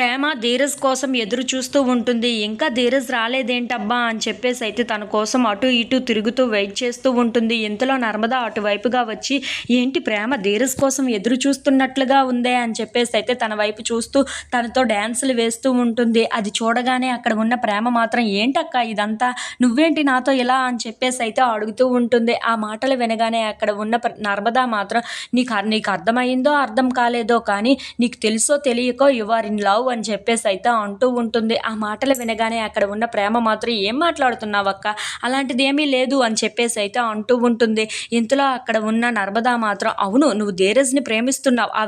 ప్రేమ ధీరజ్ కోసం ఎదురు చూస్తూ ఉంటుంది. ఇంకా ధీరజ్ రాలేదేంటబ్బా అని చెప్పేసి అయితే తన కోసం అటు ఇటు తిరుగుతూ వెయిట్ చేస్తూ ఉంటుంది. ఇంతలో నర్మద అటువైపుగా వచ్చి ఏంటి ప్రేమ ధీరజ్ కోసం ఎదురు చూస్తున్నట్లుగా ఉందే అని చెప్పేసి అయితే తన వైపు చూస్తూ తనతో డ్యాన్సులు వేస్తూ ఉంటుంది. అది చూడగానే అక్కడ ఉన్న ప్రేమ మాత్రం ఏంటక్క ఇదంతా, నువ్వేంటి నాతో ఇలా అని చెప్పేసి అయితే అడుగుతూ ఉంటుంది. ఆ మాటలు వినగానే అక్కడ ఉన్న నర్మద మాత్రం నీకు అర్థమైందో అర్థం కాలేదో కానీ నీకు తెలుసో తెలియకో యు ఆర్ ఇన్ లవ్ అని చెప్పేసి అయితే అంటూ ఉంటుంది. ఆ మాటలు వినగానే అక్కడ ఉన్న ప్రేమ మాత్రం ఏం మాట్లాడుతున్నావక్క, అలాంటిది ఏమీ లేదు అని చెప్పేసి అయితే అంటూ ఉంటుంది. ఇంతలో అక్కడ ఉన్న నర్మదా మాత్రం అవును నువ్వు ధీరజ్ని ప్రేమిస్తున్నావు, ఆ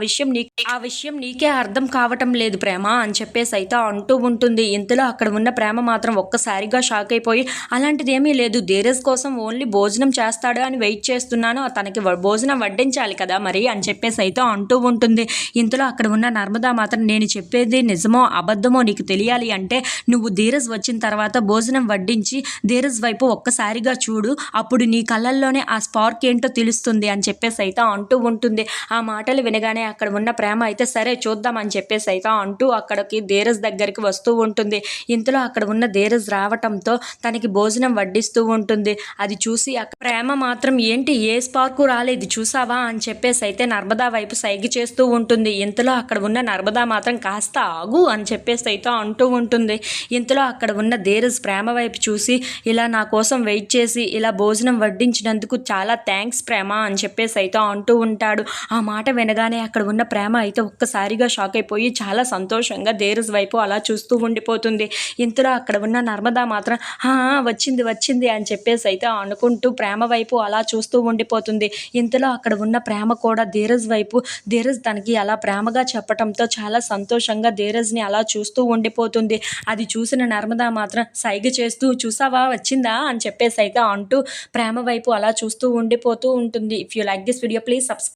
విషయం నీకే అర్థం కావటం లేదు ప్రేమ అని చెప్పేసి అయితే అంటూ ఉంటుంది. ఇంతలో అక్కడ ఉన్న ప్రేమ మాత్రం ఒక్కసారిగా షాక్ అయిపోయి అలాంటిది ఏమీ లేదు, ధీరజ్ కోసం ఓన్లీ భోజనం చేస్తాడు అని వెయిట్ చేస్తున్నాను, తనకి భోజనం వడ్డించాలి కదా మరి అని చెప్పేసి అయితే అంటూ ఉంటుంది. ఇంతలో అక్కడ ఉన్న నర్మదా మాత్రం నేను చెప్పేది నిజమో అబద్ధమో నీకు తెలియాలి అంటే నువ్వు ధీరజ్ వచ్చిన తర్వాత భోజనం వడ్డించి ధీరజ్ వైపు ఒక్కసారిగా చూడు, అప్పుడు నీ కళ్ళల్లోనే ఆ స్పార్క్ ఏంటో తెలుస్తుంది అని చెప్పేసి అయితే అంటూ ఉంటుంది. ఆ మాటలు వినగానే అక్కడ ఉన్న ప్రేమ అయితే సరే చూద్దాం అని చెప్పేసి అయితే అంటూ అక్కడికి ధీరజ్ దగ్గరికి వస్తూ ఉంటుంది. ఇంతలో అక్కడ ఉన్న ధీరజ్ రావటంతో తనకి భోజనం వడ్డిస్తూ ఉంటుంది. అది చూసి ప్రేమ మాత్రం ఏంటి ఏ స్పార్కు రాలేదు చూసావా అని చెప్పేసి అయితే నర్మదా వైపు సైగ చేస్తూ ఉంటుంది. ఇంతలో అక్కడ ఉన్న నర్మదా మాత్రం కాస్త ఆగు అని చెప్పేసి అయితే అంటూ ఉంటుంది. ఇంతలో అక్కడ ఉన్న ధీరజ్ ప్రేమ వైపు చూసి ఇలా నా కోసం వెయిట్ చేసి ఇలా భోజనం వడ్డించినందుకు చాలా థ్యాంక్స్ ప్రేమ అని చెప్పేసి అయితే అంటూ ఉంటాడు. ఆ మాట వినగానే అక్కడ ఉన్న ప్రేమ అయితే ఒక్కసారిగా షాక్ అయిపోయి చాలా సంతోషంగా ధీరజ్ వైపు అలా చూస్తూ ఉండిపోతుంది. ఇంతలో అక్కడ ఉన్న నర్మదా మాత్రం వచ్చింది వచ్చింది అని చెప్పేసి అయితే అనుకుంటూ ప్రేమ వైపు అలా చూస్తూ ఉండిపోతుంది. ఇంతలో అక్కడ ఉన్న ప్రేమ కూడా ధీరజ్ వైపు, ధీరజ్ తనకి అలా ప్రేమగా చెప్పటంతో చాలా సంతోషంగా ధీరజ్ని అలా చూస్తూ ఉండిపోతుంది. అది చూసిన నర్మదా మాత్రం సైగ చేస్తూ చూసావా వచ్చిందా అని చెప్పేసి అయితే అంటూ ప్రేమ వైపు అలా చూస్తూ ఉండిపోతూ ఉంటుంది. If you like this video please subscribe.